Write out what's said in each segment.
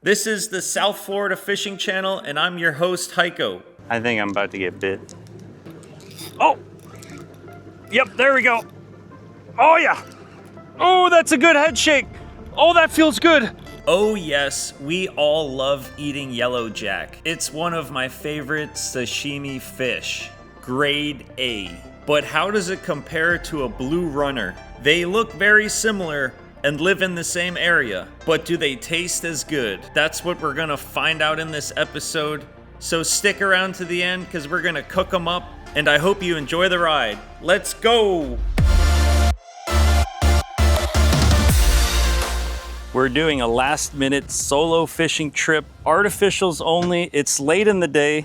This is the South Florida Fishing Channel, and I'm your host, Heiko. I think I'm about to get bit. Oh! Yep, there we go. Oh yeah! Oh, that's a good head shake. Oh, that feels good. Oh yes, we all love eating yellow jack. It's one of my favorite sashimi fish, grade A. But how does it compare to a blue runner? They look very similar and live in the same area, but do they taste as good? That's what we're gonna find out in this episode. So stick around to the end because we're gonna cook them up, and I hope you enjoy the ride. Let's go! We're doing a last-minute solo fishing trip, artificials only. It's late in the day,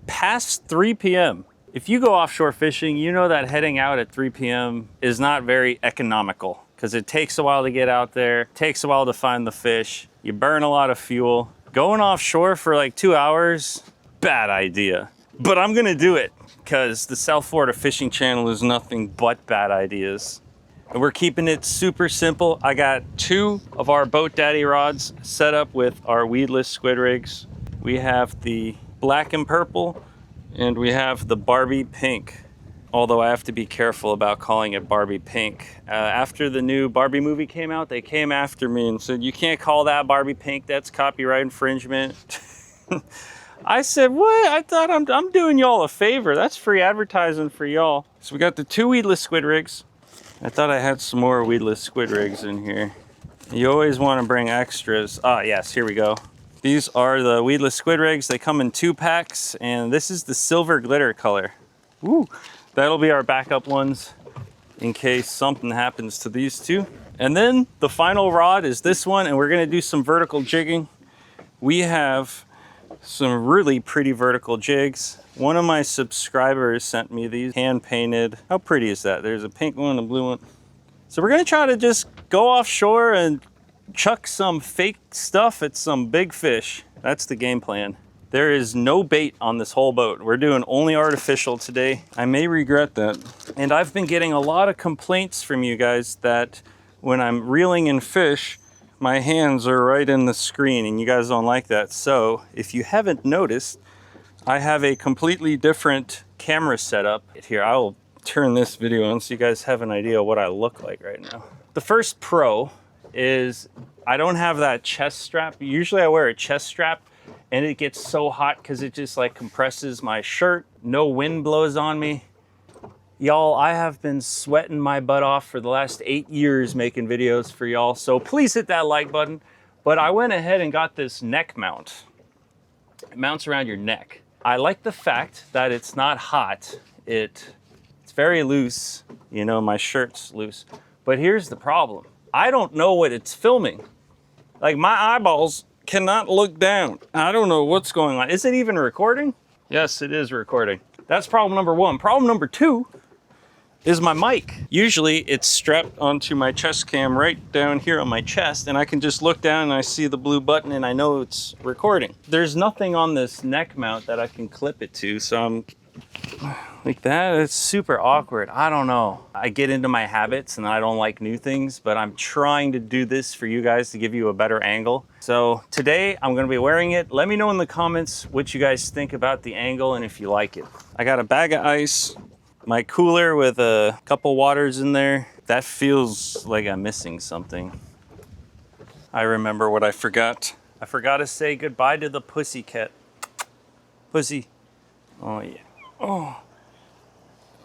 past 3 p.m. If you go offshore fishing, you know that heading out at 3 p.m. is not very economical because it takes a while to get out there, takes a while to find the fish, you burn a lot of fuel. Going offshore for like 2 hours, bad idea. But I'm gonna do it because the South Florida Fishing Channel is nothing but bad ideas. And we're keeping it super simple. I got 2 of our Boat Daddy rods set up with our weedless squid rigs. We have the black and purple, and we have the Barbie pink. Although I have to be careful about calling it Barbie pink. After the new Barbie movie came out, they came after me and said, you can't call that Barbie pink, that's copyright infringement. I said, what? I thought I'm doing y'all a favor. That's free advertising for y'all. So we got the 2 weedless squid rigs. I thought I had some more weedless squid rigs in here. You always want to bring extras. Ah, yes, here we go. These are the weedless squid rigs. They come in 2 packs, and this is the silver glitter color. Woo! That'll be our backup ones in case something happens to these 2. And then the final rod is this one, and we're gonna do some vertical jigging. We have some really pretty vertical jigs. One of my subscribers sent me these hand painted. How pretty is that? There's a pink one, a blue one. So we're gonna try to just go offshore and chuck some fake stuff at some big fish. That's the game plan. There is no bait on this whole boat. We're doing only artificial today. I may regret that. And I've been getting a lot of complaints from you guys that when I'm reeling in fish, my hands are right in the screen, and you guys don't like that. So if you haven't noticed, I have a completely different camera setup. Here, I will turn this video on so you guys have an idea of what I look like right now. The first pro is I don't have that chest strap. Usually I wear a chest strap, and it gets so hot because it just like compresses my shirt. No wind blows on me. Y'all, I have been sweating my butt off for the last 8 years making videos for y'all, so please hit that like button. But I went ahead and got this neck mount. It mounts around your neck. I like the fact that it's not hot. It's very loose. You know, my shirt's loose. But here's the problem. I don't know what it's filming. Like, my eyeballs cannot look down. I don't know what's going on. Is it even recording? Yes, it is recording. That's problem number 1. Problem number 2 is my mic. Usually it's strapped onto my chest cam right down here on my chest, and I can just look down and I see the blue button and I know it's recording. There's nothing on this neck mount that I can clip it to, so I'm like that. It's super awkward. I don't know. I get into my habits and I don't like new things, but I'm trying to do this for you guys to give you a better angle. So today I'm gonna be wearing it. Let me know in the comments what you guys think about the angle and if you like it. I got a bag of ice, my cooler with a couple waters in there. That feels like I'm missing something. I remember what I forgot. I forgot to say goodbye to the pussycat. Pussy. Oh yeah. Oh.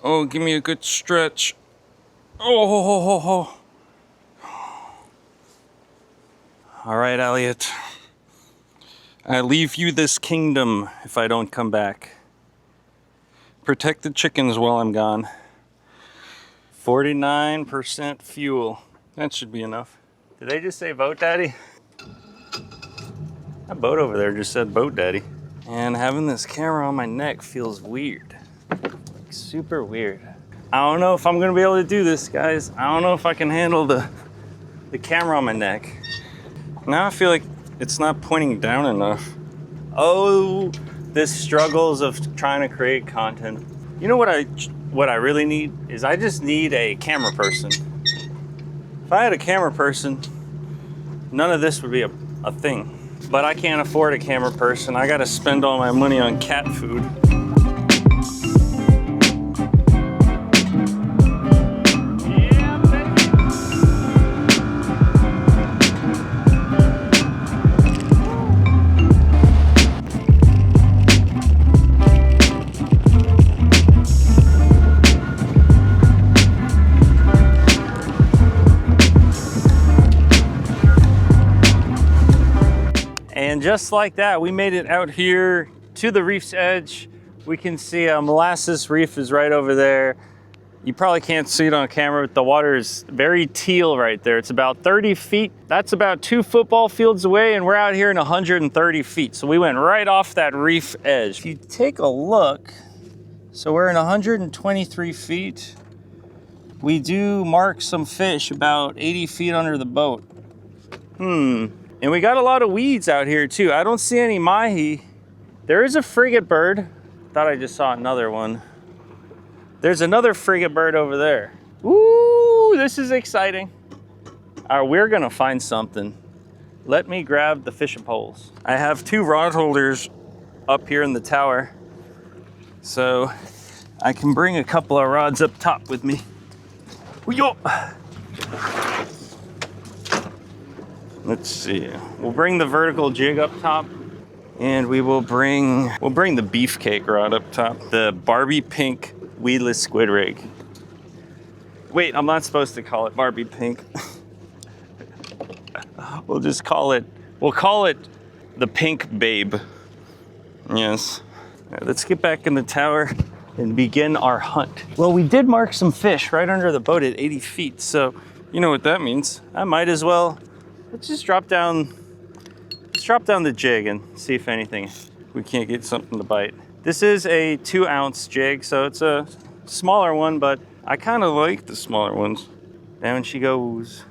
Oh, give me a good stretch. Oh, ho, ho, ho, ho. All right, Elliot. I leave you this kingdom if I don't come back. Protect the chickens while I'm gone. 49% fuel. That should be enough. Did they just say Boat Daddy? That boat over there just said Boat Daddy. And having this camera on my neck feels weird. Like, super weird. I don't know if I'm gonna be able to do this, guys. I don't know if I can handle the camera on my neck. Now I feel like it's not pointing down enough. Oh, the struggles of trying to create content. You know what I really need is I just need a camera person. If I had a camera person, none of this would be a thing. but I can't afford a camera person. I gotta spend all my money on cat food. And just like that, we made it out here to the reef's edge. We can see Molasses Reef is right over there. You probably can't see it on camera, but the water is very teal right there. It's about 30 feet. That's about 2 football fields away, and we're out here in 130 feet. So we went right off that reef edge. If you take a look, so we're in 123 feet. We do mark some fish about 80 feet under the boat. And we got a lot of weeds out here too. I don't see any mahi. There is a frigate bird. Thought I just saw another one. There's another frigate bird over there. Ooh, this is exciting. All right, we're gonna find something. Let me grab the fishing poles. I have 2 rod holders up here in the tower, so I can bring a couple of rods up top with me. Yo. Let's see. We'll bring the vertical jig up top, and we'll bring the beefcake rod up top. The Barbie pink weedless squid rig. Wait, I'm not supposed to call it Barbie pink. We'll call it the pink babe. Yes. All right, let's get back in the tower and begin our hunt. Well, we did mark some fish right under the boat at 80 feet, so you know what that means. I might as well. Let's just drop down the jig and see if we can't get something to bite. This is a 2-ounce jig, so it's a smaller one, but I kind of like the smaller ones. Down she goes.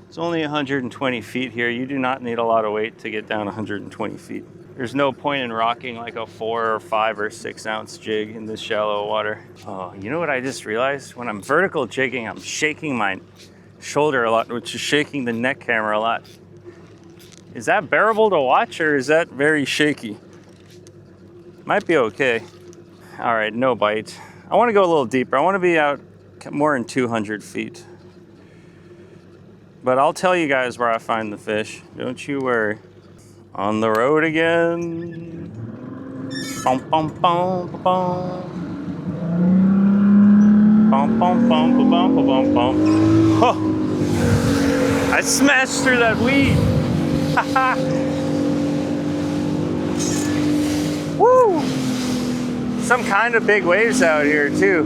It's only 120 feet here. You do not need a lot of weight to get down 120 feet. There's no point in rocking like a 4 or 5 or 6-ounce jig in this shallow water. Oh, you know what I just realized? When I'm vertical jigging, I'm shaking my shoulder a lot, which is shaking the neck camera a lot. Is that bearable to watch, or is that very shaky? Might be okay. All right, no bite. I want to go a little deeper. I want to be out more than 200 feet. But I'll tell you guys where I find the fish. Don't you worry. On the road again. Bum, bum, bum, bum. Bum, bum, bum, bum, bum, bum, bum. Oh, I smashed through that weed. Woo! Some kind of big waves out here too.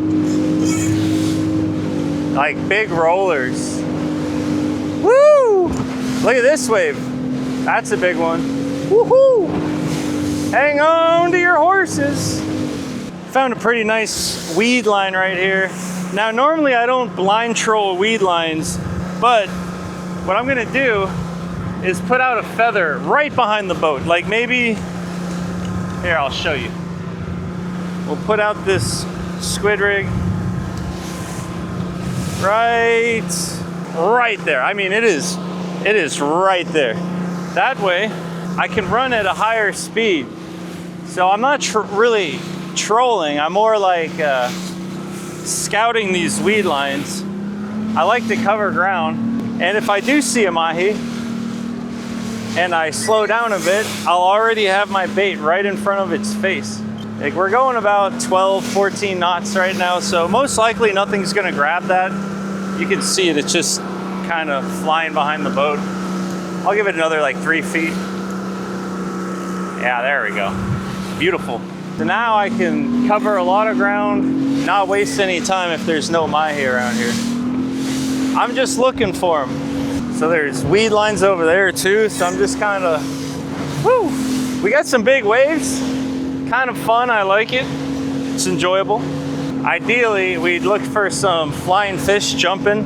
Like big rollers. Woo! Look at this wave. That's a big one. Woohoo! Hang on to your horses. Found a pretty nice weed line right here. Now, normally I don't blind troll weed lines, but what I'm gonna do is put out a feather right behind the boat. Like maybe, here, I'll show you. We'll put out this squid rig right there. I mean, it is right there. That way, I can run at a higher speed. So I'm not really trolling. I'm more like scouting these weed lines. I like to cover ground. And if I do see a mahi and I slow down a bit, I'll already have my bait right in front of its face. Like, we're going about 12, 14 knots right now. So most likely nothing's gonna grab that. You can see it, it's just kind of flying behind the boat. I'll give it another like 3 feet. Yeah, there we go. Beautiful. So now I can cover a lot of ground, not waste any time if there's no mahi around here. I'm just looking for them. So there's weed lines over there too, so I'm just kind of, woo! We got some big waves. Kind of fun, I like it. It's enjoyable. Ideally, we'd look for some flying fish jumping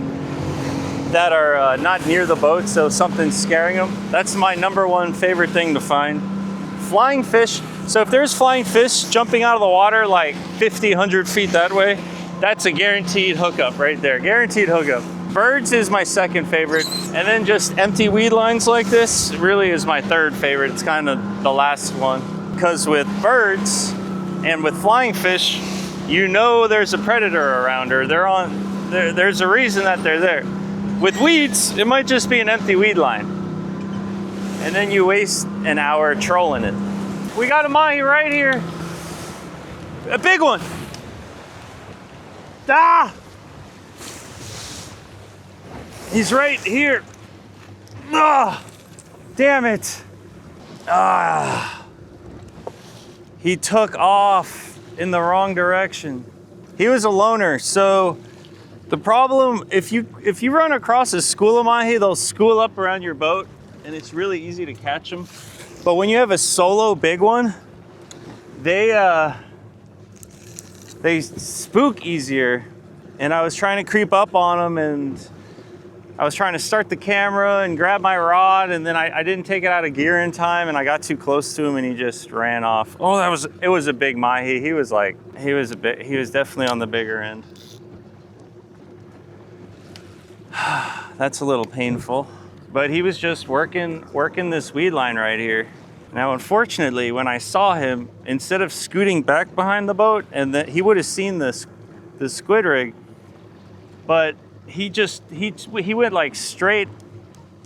that are not near the boat, so something's scaring them. That's my #1 favorite thing to find. Flying fish. So if there's flying fish jumping out of the water like 50, 100 feet that way, that's a guaranteed hookup right there. Guaranteed hookup. Birds is my second favorite, and then just empty weed lines like this really is my third favorite. It's kind of the last one. Because with birds and with flying fish, you know there's a predator around, or there's a reason that they're there. With weeds, it might just be an empty weed line. And then you waste an hour trolling it. We got a mahi right here. A big one. Ah! He's right here. Ah! Damn it. Ah! He took off in the wrong direction. He was a loner, so the problem, if you run across a school of mahi, they'll school up around your boat, and it's really easy to catch them. But when you have a solo big one, they spook easier. And I was trying to creep up on them, and I was trying to start the camera and grab my rod, and then I didn't take it out of gear in time, and I got too close to him, and he just ran off. Oh, it was a big mahi. He was definitely on the bigger end. That's a little painful, but he was just working this weed line right here. Now, unfortunately, when I saw him, instead of scooting back behind the boat, and that he would have seen the squid rig, but he went like straight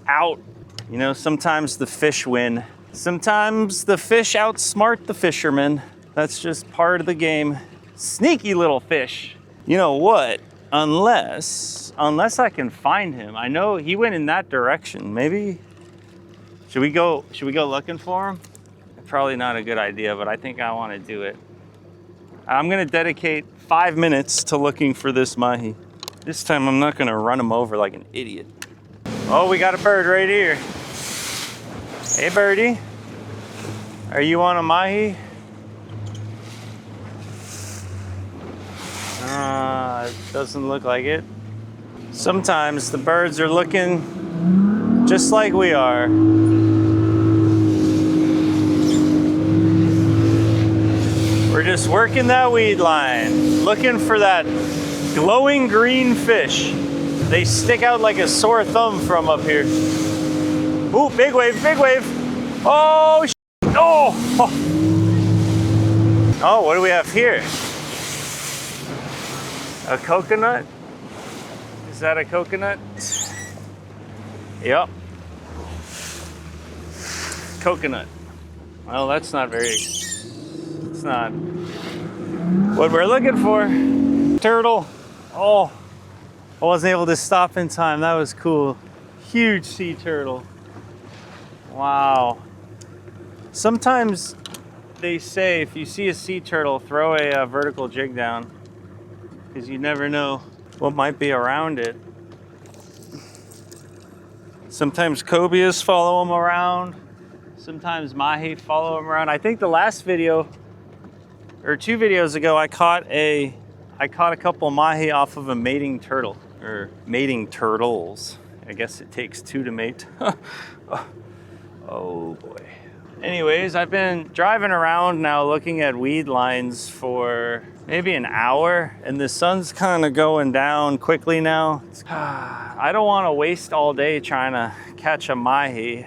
out. You know, sometimes the fish win. Sometimes the fish outsmart the fishermen. That's just part of the game. Sneaky little fish. You know what? Unless I can find him. I know he went in that direction. Maybe, should we go looking for him? Probably not a good idea, but I think I want to do it. I'm gonna dedicate 5 minutes to looking for this mahi. This time I'm not gonna run him over like an idiot. Oh, we got a bird right here. Hey birdie, are you on a mahi? It doesn't look like it. Sometimes the birds are looking just like we are. We're just working that weed line, looking for that glowing green fish. They stick out like a sore thumb from up here. Ooh, big wave, big wave. Oh, oh. Oh, what do we have here? A coconut? Is that a coconut? Yep. Coconut. Well, that's not it's not what we're looking for. Turtle. Oh, I wasn't able to stop in time. That was cool. Huge sea turtle. Wow. Sometimes they say if you see a sea turtle, throw a vertical jig down, because you never know what might be around it. Sometimes cobias follow them around. Sometimes mahi follow them around. I think the last video, or 2 videos ago, I caught a couple mahi off of a mating turtle, or mating turtles. I guess it takes 2 to mate. Oh boy. Anyways, I've been driving around now looking at weed lines for maybe an hour, and the sun's kind of going down quickly now. I don't want to waste all day trying to catch a mahi.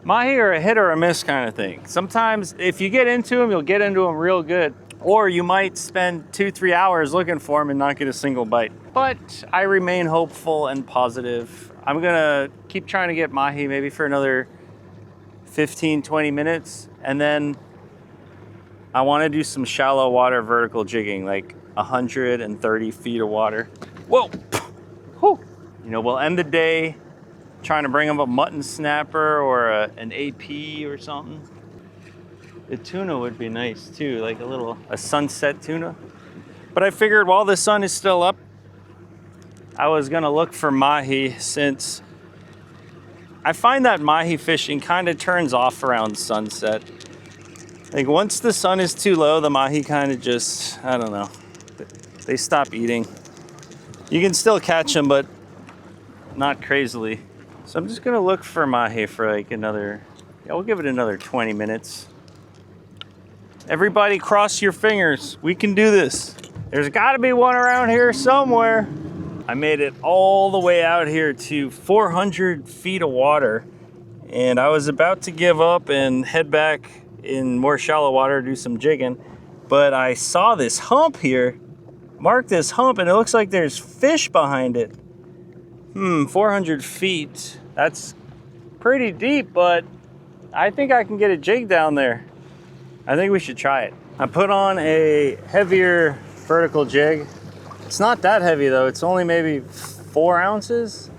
Mahi are a hit or a miss kind of thing. Sometimes if you get into them, you'll get into them real good. Or you might spend 2-3 hours looking for them and not get a single bite. But I remain hopeful and positive. I'm gonna keep trying to get mahi maybe for another 15-20 minutes, and then I want to do some shallow water vertical jigging, like 130 feet of water. Whoa! Whew. You know, we'll end the day trying to bring up a mutton snapper or an AP or something. The tuna would be nice too, like a sunset tuna. But I figured while the sun is still up, I was gonna look for mahi, since I find that mahi fishing kind of turns off around sunset. Like once the sun is too low, the mahi kind of just, I don't know, they stop eating. You can still catch them, but not crazily. So I'm just gonna look for mahi for like we'll give it another 20 minutes. Everybody cross your fingers. We can do this. There's gotta be one around here somewhere. I made it all the way out here to 400 feet of water, and I was about to give up and head back in more shallow water, do some jigging, but I saw this hump here. Mark this hump, and it looks like there's fish behind it. 400 feet. That's pretty deep, but I think I can get a jig down there. I think we should try it. I put on a heavier vertical jig. It's not that heavy though. It's only maybe 4 ounces,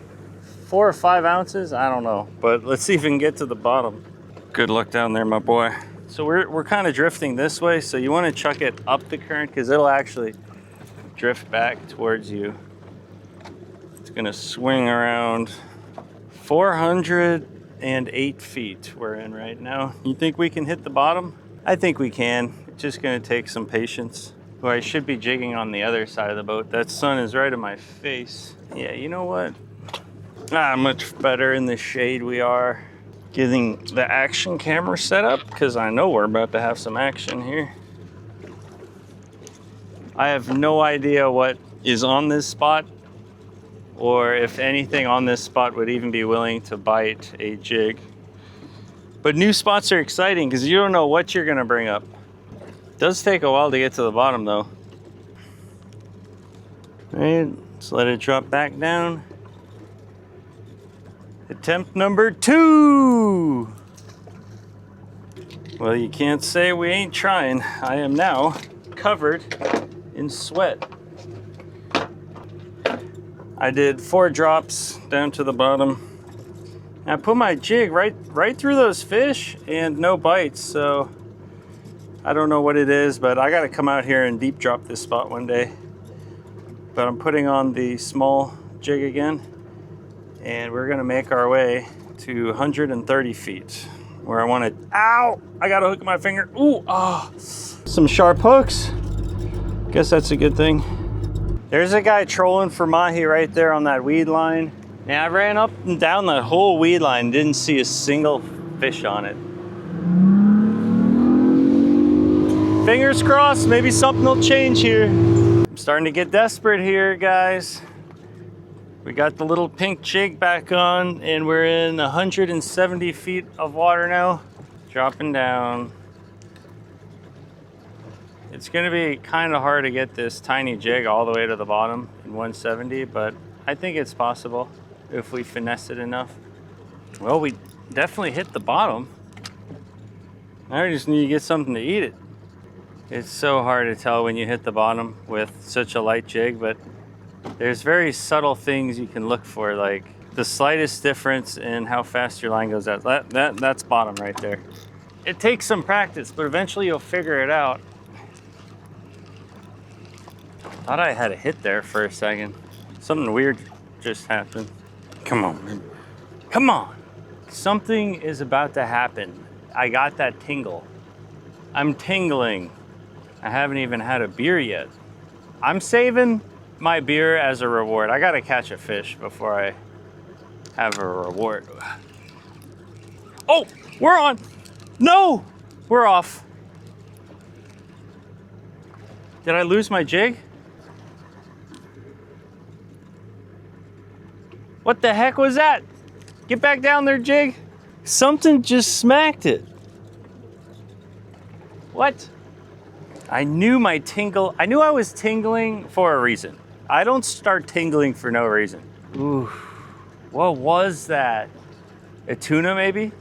4 or 5 ounces. I don't know, but let's see if we can get to the bottom. Good luck down there, my boy. So we're kind of drifting this way. So you want to chuck it up the current because it'll actually drift back towards you. It's gonna swing around. 408 feet we're in right now. You think we can hit the bottom? I think we can. It's just gonna take some patience. Well, I should be jigging on the other side of the boat. That sun is right in my face. Yeah, you know what? Much better in the shade we are. Getting the action camera set up because I know we're about to have some action here. I have no idea what is on this spot or if anything on this spot would even be willing to bite a jig. But new spots are exciting because you don't know what you're gonna bring up. It does take a while to get to the bottom though. All right, let's let it drop back down. Attempt number 2. Well, you can't say we ain't trying. I am now covered in sweat. I did 4 drops down to the bottom. I put my jig right through those fish and no bites, so I don't know what it is, but I gotta come out here and deep drop this spot one day. But I'm putting on the small jig again, and we're gonna make our way to 130 feet where I wanna, ow! I gotta hook my finger, ooh, ah! Some sharp hooks. Guess that's a good thing. There's a guy trolling for mahi right there on that weed line. And I ran up and down that whole weed line, didn't see a single fish on it. Fingers crossed, maybe something will change here. I'm starting to get desperate here, guys. We got the little pink jig back on, and we're in 170 feet of water now. Dropping down. It's gonna be kind of hard to get this tiny jig all the way to the bottom in 170, but I think it's possible if we finesse it enough. Well, we definitely hit the bottom. Now we just need to get something to eat it. It's so hard to tell when you hit the bottom with such a light jig, but there's very subtle things you can look for, like the slightest difference in how fast your line goes out. That's bottom right there. It takes some practice, but eventually you'll figure it out. Thought I had a hit there for a second. Something weird just happened. Come on, man. Come on. Something is about to happen. I got that tingle. I'm tingling. I haven't even had a beer yet. I'm saving my beer as a reward. I gotta catch a fish before I have a reward. Oh, we're on. No, we're off. Did I lose my jig? What the heck was that? Get back down there, jig. Something just smacked it. What? I knew I was tingling for a reason. I don't start tingling for no reason. Ooh, what was that? A tuna maybe?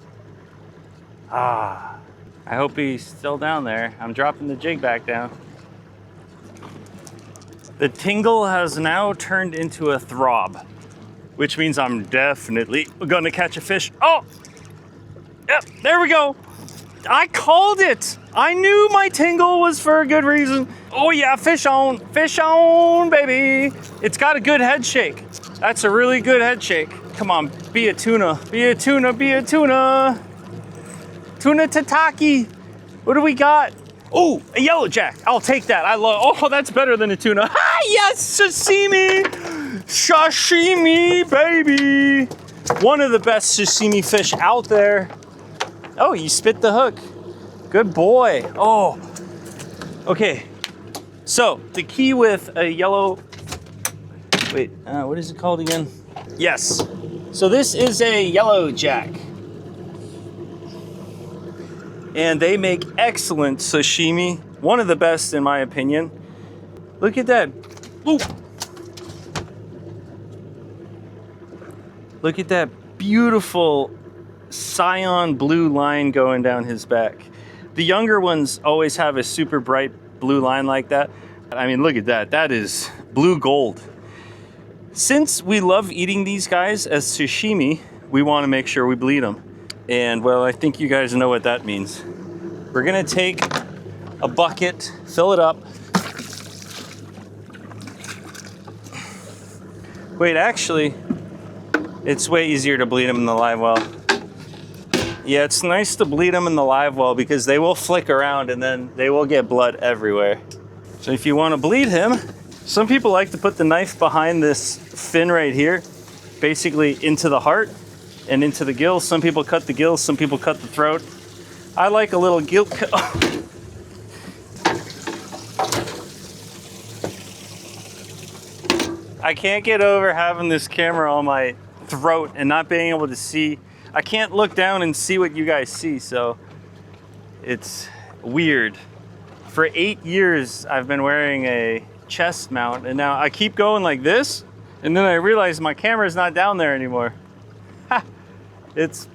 I hope he's still down there. I'm dropping the jig back down. The tingle has now turned into a throb, which means I'm definitely gonna catch a fish. Oh, yep, there we go. I called it. I knew my tingle was for a good reason. Oh yeah, fish on, baby. It's got a good head shake. That's a really good head shake. Come on, be a tuna, be a tuna, be a tuna. Tuna tataki. What do we got? Oh, a yellow jack. I'll take that. Oh, that's better than a tuna. Ah, yes, sashimi. Sashimi, baby. One of the best sashimi fish out there. Oh, you spit the hook. Good boy. Oh, okay. So the key with a yellow Wait, what is it called again? Yes. So this is a yellow jack. And they make excellent sashimi. One of the best in my opinion. Look at that. Ooh. Look at that beautiful cyan blue line going down his back. The younger ones always have a super bright blue line like that. I mean, look at that. That is blue gold. Since we love eating these guys as sashimi, we want to make sure we bleed them. And well, I think you guys know what that means. We're gonna take a bucket, fill it up. Wait, actually, it's way easier to bleed them in the live well. Yeah, it's nice to bleed them in the live well because they will flick around and then they will get blood everywhere. So if you want to bleed him, some people like to put the knife behind this fin right here, basically into the heart and into the gills. Some people cut the gills, some people cut the throat. I like a little gill cut. I can't get over having this camera on my throat and not being able to see. I can't look down and see what you guys see, so it's weird. For 8 years, I've been wearing a chest mount, and now I keep going like this, and then I realize my camera's not down there anymore. Ha! It's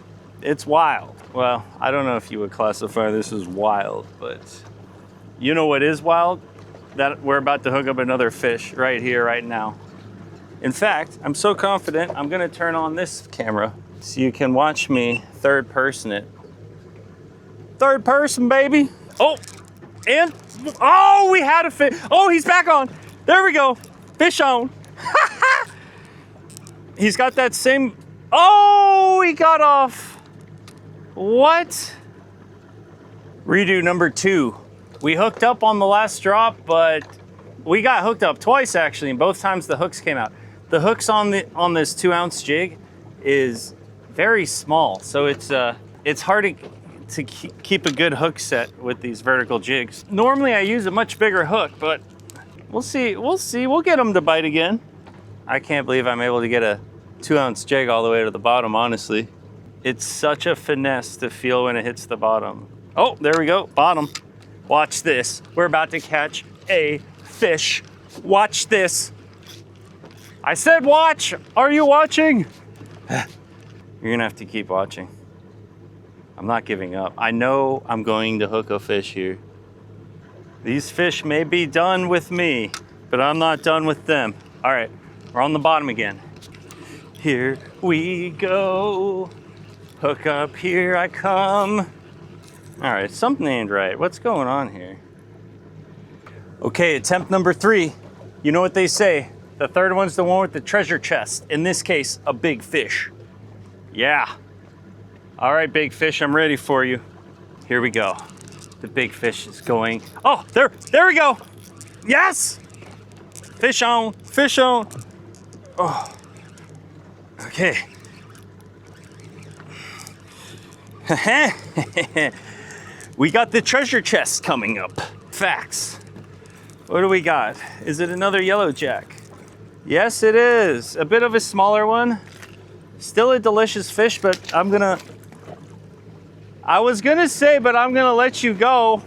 wild. Well, I don't know if you would classify this as wild, but you know what is wild? That we're about to hook up another fish right here, right now. In fact, I'm so confident, I'm gonna turn on this camera so you can watch me third person it. Third person, baby. Oh, and, oh, we had a fish. Oh, he's back on. There we go. Fish on. He's got that same, oh, he got off. What? Redo number 2. We hooked up on the last drop, but we got hooked up twice actually, and both times the hooks came out. The hooks on this 2-ounce jig is very small, so it's hard to keep a good hook set with these vertical jigs. Normally I use a much bigger hook, but we'll see. We'll get them to bite again. I can't believe I'm able to get a 2-ounce jig all the way to the bottom, honestly. It's such a finesse to feel when it hits the bottom. Oh, there we go, bottom. Watch this. We're about to catch a fish. Watch this. I said watch. Are you watching? You're gonna have to keep watching. I'm not giving up. I know I'm going to hook a fish here. These fish may be done with me, but I'm not done with them. All right, we're on the bottom again. Here we go. Hook up, here I come. All right, something ain't right. What's going on here? Okay, attempt number 3. You know what they say. The third one's the one with the treasure chest. In this case, a big fish. Yeah. All right, big fish, I'm ready for you. Here we go. The big fish is going. Oh, there we go. Yes. Fish on, fish on. Oh, okay. We got the treasure chest coming up. Facts. What do we got? Is it another yellow jack? Yes, it is. A bit of a smaller one. Still a delicious fish, but I was gonna say, but I'm gonna let you go.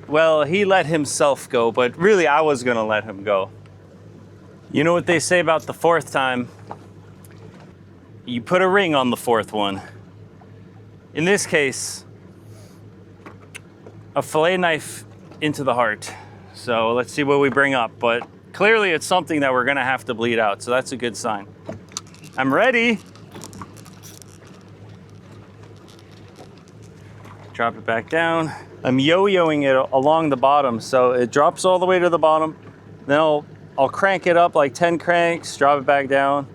Well, he let himself go, but really I was gonna let him go. You know what they say about the 4th time? You put a ring on the 4th one. In this case, a fillet knife into the heart. So let's see what we bring up, but clearly it's something that we're gonna have to bleed out, so that's a good sign. I'm ready. Drop it back down. I'm yo-yoing it along the bottom, so it drops all the way to the bottom. Then I'll crank it up like 10 cranks, drop it back down,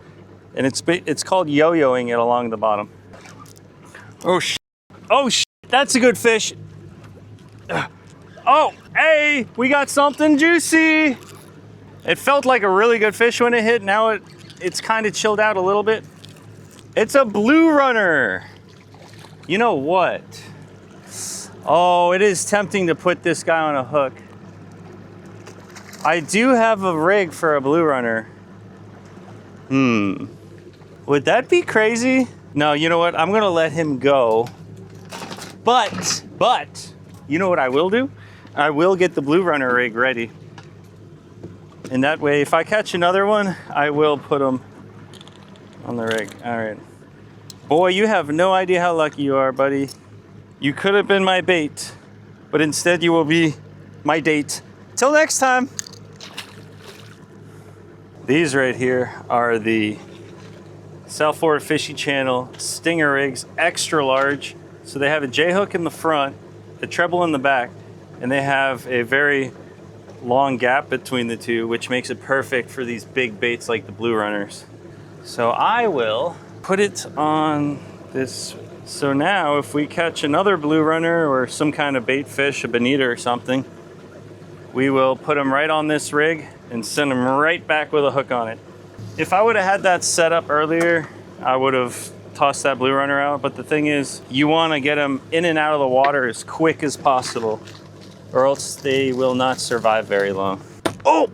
and it's called yo-yoing it along the bottom. Oh shit! Oh shit! That's a good fish. Oh, hey, we got something juicy. It felt like a really good fish when it hit. Now it's kind of chilled out a little bit. It's a blue runner. You know what? Oh, it is tempting to put this guy on a hook. I do have a rig for a blue runner. Would that be crazy? No, you know what? I'm gonna let him go. But, you know what I will do? I will get the blue runner rig ready. And that way, if I catch another one, I will put them on the rig. All right. Boy, you have no idea how lucky you are, buddy. You could have been my bait, but instead you will be my date. Till next time. These right here are the South Florida Fishing Channel Stinger rigs, extra large. So they have a J-hook in the front, a treble in the back, and they have a very long gap between the two, which makes it perfect for these big baits like the blue runners. So I will put it on this. So now if we catch another blue runner or some kind of bait fish, a bonita or something, we will put them right on this rig and send them right back with a hook on it. If I would have had that set up earlier, I would have tossed that blue runner out. But the thing is, you want to get them in and out of the water as quick as possible, or else they will not survive very long. Oh,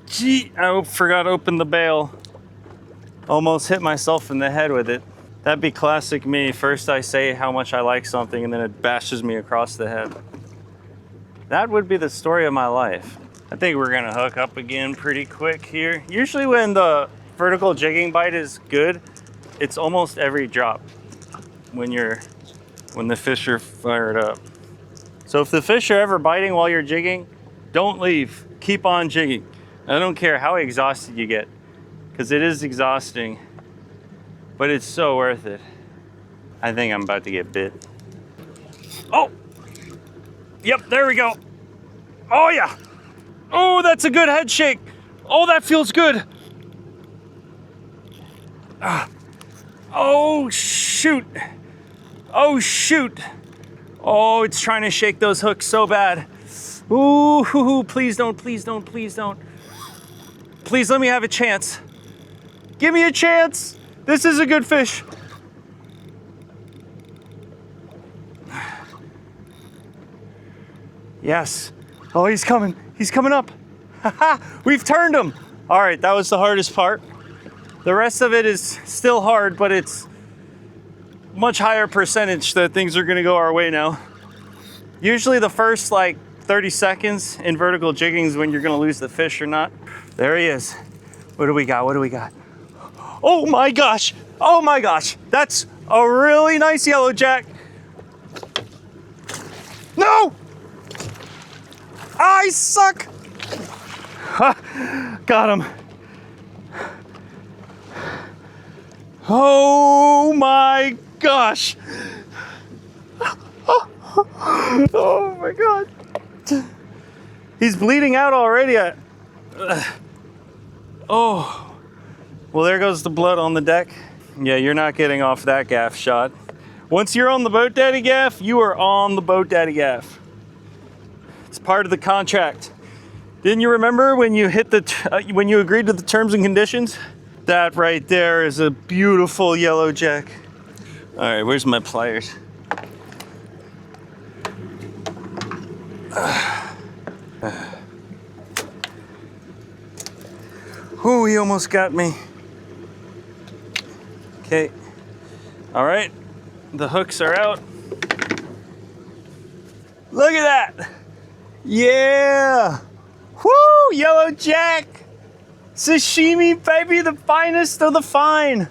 gee, I forgot to open the bail. Almost hit myself in the head with it. That'd be classic me. First I say how much I like something and then it bashes me across the head. That would be the story of my life. I think we're gonna hook up again pretty quick here. Usually when the vertical jigging bite is good, it's almost every drop when the fish are fired up. So if the fish are ever biting while you're jigging, don't leave, keep on jigging. I don't care how exhausted you get, because it is exhausting, but it's so worth it. I think I'm about to get bit. Oh, yep, there we go. Oh yeah. Oh, that's a good head shake. Oh, that feels good. Oh, shoot. Oh, shoot. Oh, it's trying to shake those hooks so bad. Ooh, please don't, please don't, please don't. Please let me have a chance. Give me a chance. This is a good fish. Yes. Oh, he's coming. He's coming up. We've turned him. All right, that was the hardest part. The rest of it is still hard, but it's much higher percentage that things are gonna go our way now. Usually the first like 30 seconds in vertical jigging is when you're gonna lose the fish or not. There he is. What do we got? What do we got? Oh my gosh. Oh my gosh. That's a really nice yellow jack. No! I suck. Got him. Oh my gosh. Oh my God. He's bleeding out already. Oh. Well, there goes the blood on the deck. Yeah, you're not getting off that gaff shot. Once you're on the boat daddy gaff, you are on the boat daddy gaff. It's part of the contract. Didn't you remember when you hit when you agreed to the terms and conditions? That right there is a beautiful yellow jack. All right, where's my pliers? Oh, he almost got me. Okay. All right, the hooks are out. Look at that. Yeah. Woo, yellow jack. Sashimi, baby, the finest of the fine.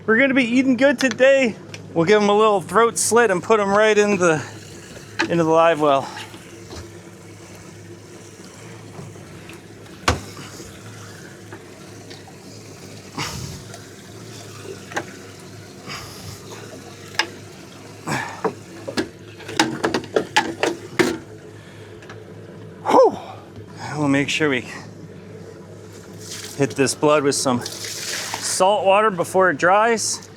We're gonna be eating good today. We'll give him a little throat slit and put him right into the live well. Whew. We'll make sure we hit this blood with some salt water before it dries.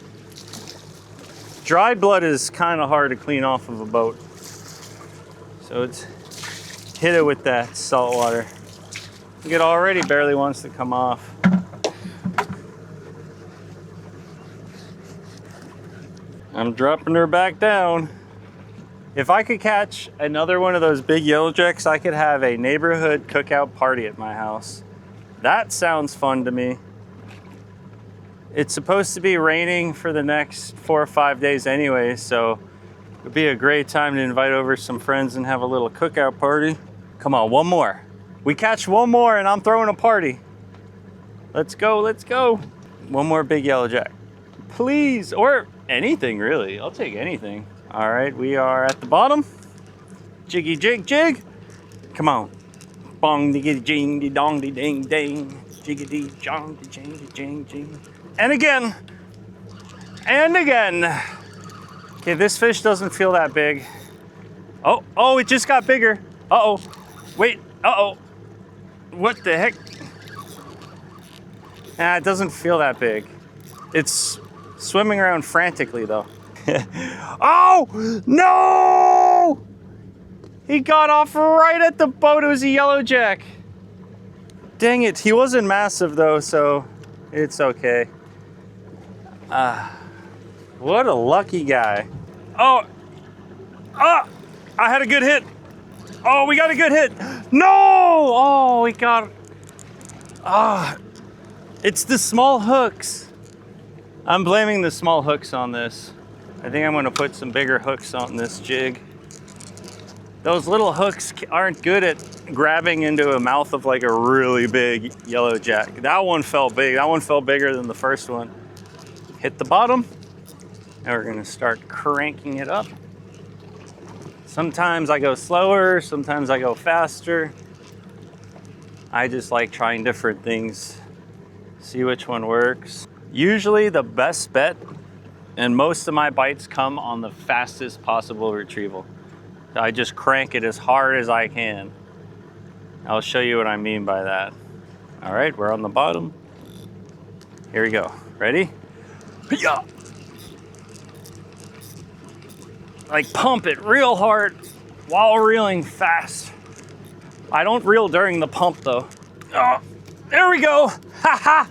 Dried blood is kind of hard to clean off of a boat. So hit it with that salt water. It already barely wants to come off. I'm dropping her back down. If I could catch another one of those big yellowjacks, I could have a neighborhood cookout party at my house. That sounds fun to me. It's supposed to be raining for the next 4 or 5 days anyway, so it would be a great time to invite over some friends and have a little cookout party. Come on, one more. We catch one more and I'm throwing a party. Let's go, let's go. One more big yellowjack, please, or anything really. I'll take anything. All right, we are at the bottom. Jiggy jig jig. Come on. Bong diggy jing de dong de ding ding. Jiggity jong de jing de jing jing. And again. And again. Okay, this fish doesn't feel that big. Oh, it just got bigger. Uh-oh. Wait, uh-oh. What the heck? Nah, it doesn't feel that big. It's swimming around frantically though. Oh, no! He got off right at the boat. It was a yellowjack. Dang it, he wasn't massive though, so it's okay. What a lucky guy. Oh, I had a good hit. Oh, we got a good hit. No! Oh, we got, it's the small hooks. I'm blaming the small hooks on this. I think I'm gonna put some bigger hooks on this jig. Those little hooks aren't good at grabbing into a mouth of like a really big yellowjack. That one felt big. That one felt bigger than the first one. Hit the bottom. Now we're gonna start cranking it up. Sometimes I go slower, sometimes I go faster. I just like trying different things. See which one works. Usually the best bet, and most of my bites come on the fastest possible retrieval. I just crank it as hard as I can. I'll show you what I mean by that. All right, we're on the bottom. Here we go. Ready? Yeah. Like pump it real hard while reeling fast. I don't reel during the pump though. Oh, there we go. Ha ha.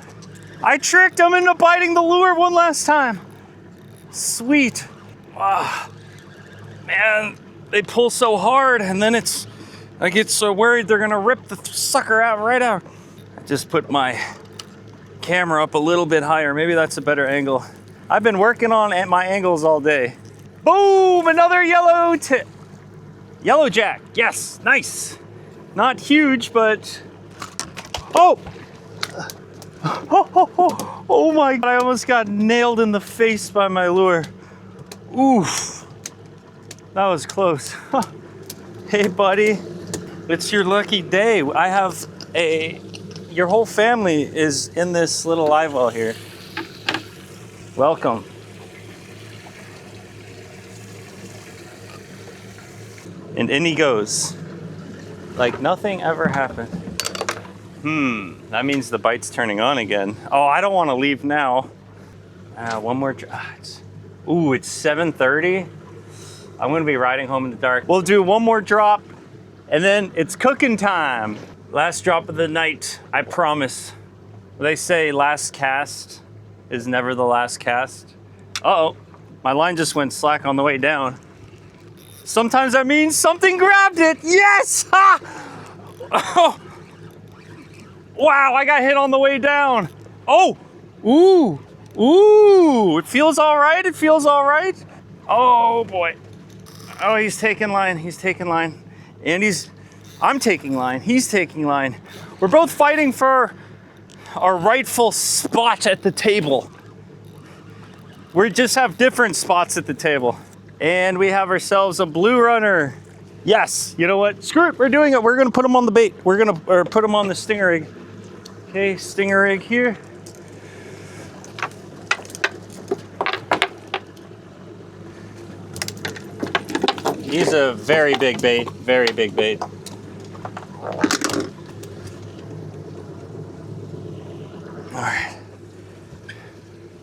I tricked him into biting the lure one last time. Sweet. Man, they pull so hard and then I get so worried they're gonna rip the sucker out right out. I just put my camera up a little bit higher. Maybe that's a better angle. I've been working on my angles all day. Boom, another yellowjack. Yes, nice. Not huge, but, oh my God, I almost got nailed in the face by my lure. Oof, that was close. Hey buddy, it's your lucky day. I have your whole family is in this little live well here. Welcome. And in he goes, like nothing ever happened. That means the bite's turning on again. Oh, I don't want to leave now. One more, ooh, it's 7:30. I'm gonna be riding home in the dark. We'll do one more drop and then it's cooking time. Last drop of the night, I promise. They say last cast is never the last cast. Uh-oh, my line just went slack on the way down. Sometimes that means something grabbed it. Yes! Ha! Oh. Wow, I got hit on the way down. Oh, ooh, it feels all right, it feels all right. Oh boy. Oh, he's taking line, And I'm taking line, he's taking line. We're both fighting for our rightful spot at the table. We just have different spots at the table. And we have ourselves a blue runner. Yes, you know what? Screw it, we're doing it. We're gonna put him on the bait. Or put him on the stinger rig. Okay, stinger rig here. He's a very big bait, very big bait. All right.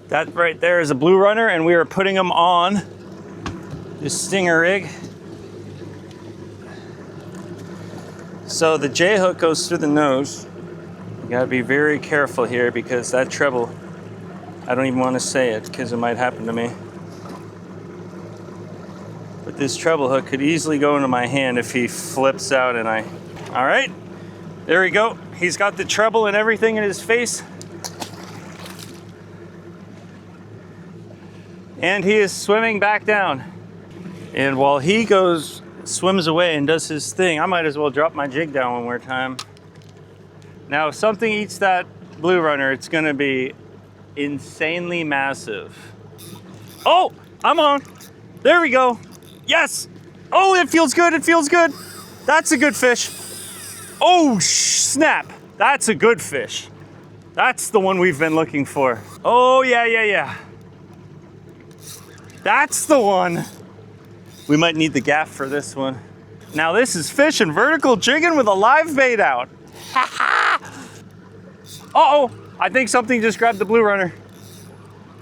That right there is a blue runner, and we are putting him on this stinger rig. So the J hook goes through the nose. You gotta be very careful here because that treble, I don't even want to say it because it might happen to me. But this treble hook could easily go into my hand if he flips out and I... All right, there we go. He's got the treble and everything in his face. And he is swimming back down. And while he swims away and does his thing, I might as well drop my jig down one more time. Now, if something eats that blue runner, it's gonna be insanely massive. Oh, I'm on. There we go. Yes. Oh, it feels good, it feels good. That's a good fish. Oh, snap. That's a good fish. That's the one we've been looking for. Oh, yeah. That's the one. We might need the gaff for this one. Now this is fishing vertical jigging with a live bait out. Uh-oh, I think something just grabbed the blue runner.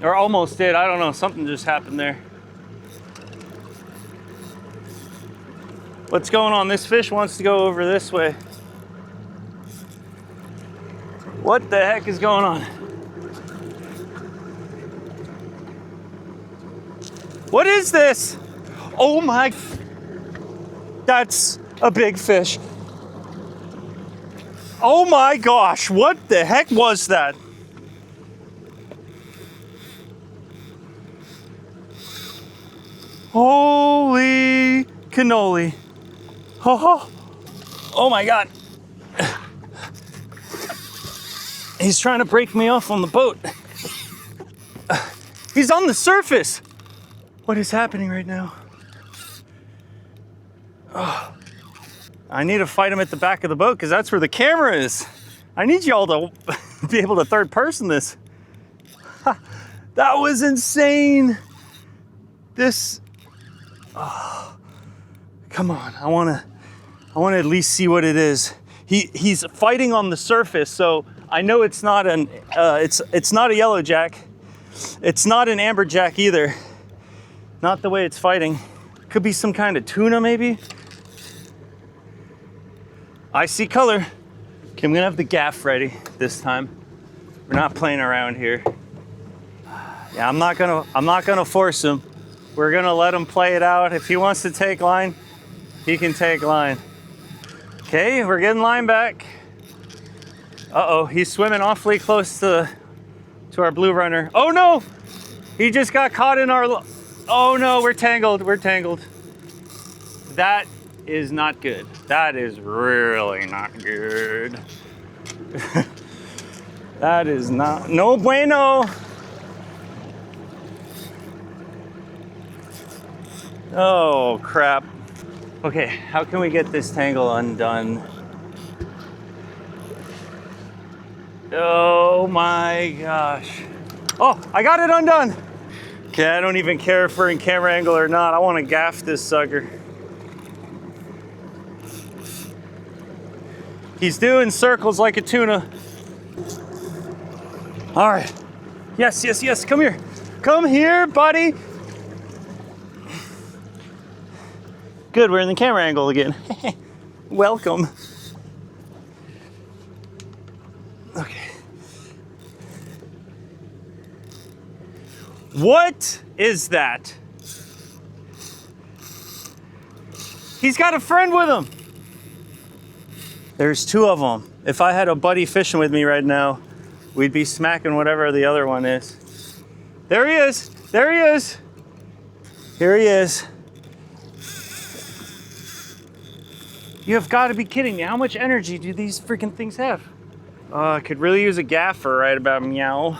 Or almost did, I don't know, something just happened there. What's going on? This fish wants to go over this way. What the heck is going on? What is this? Oh my, that's a big fish. Oh my gosh, what the heck was that? Holy cannoli. Oh my God. He's trying to break me off on the boat. He's on the surface. What is happening right now? Oh, I need to fight him at the back of the boat because that's where the camera is. I need y'all to be able to third person this. That was insane. Come on, I wanna at least see what it is. He's fighting on the surface, so I know it's not it's not a yellow jack. It's not an amberjack either. Not the way it's fighting. Could be some kind of tuna maybe. I see color. Okay, I'm gonna have the gaff ready this time. We're not playing around here. Yeah, I'm not gonna force him. We're gonna let him play it out. If he wants to take line, he can take line. Okay, we're getting line back. Uh-oh, he's swimming awfully close to our blue runner. Oh no! He just got caught in our... Oh no, we're tangled. That is not good. That is really not good. That is no bueno. Oh crap. Okay, how can we get this tangle undone? Oh my gosh. Oh, I got it undone. Okay, I don't even care if we're in camera angle or not. I want to gaff this sucker. He's doing circles like a tuna. All right. Yes. Come here. Come here, buddy. Good, we're in the camera angle again. Welcome. Okay. What is that? He's got a friend with him. There's two of them. If I had a buddy fishing with me right now, we'd be smacking whatever the other one is. There he is. There he is. Here he is. You have got to be kidding me. How much energy do these freaking things have? I could really use a gaffer right about meow.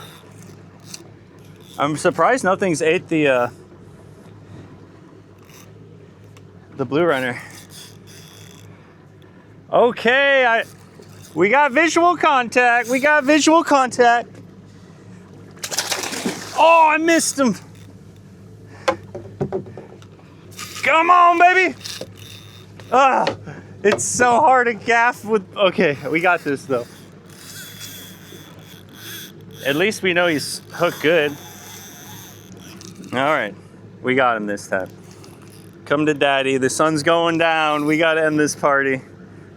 I'm surprised nothing's ate the blue runner. Okay, we got visual contact. Oh, I missed him. Come on, baby. It's so hard to gaff with. Okay, we got this though. At least we know he's hooked good. All right, we got him this time. Come to daddy, the sun's going down. We gotta end this party.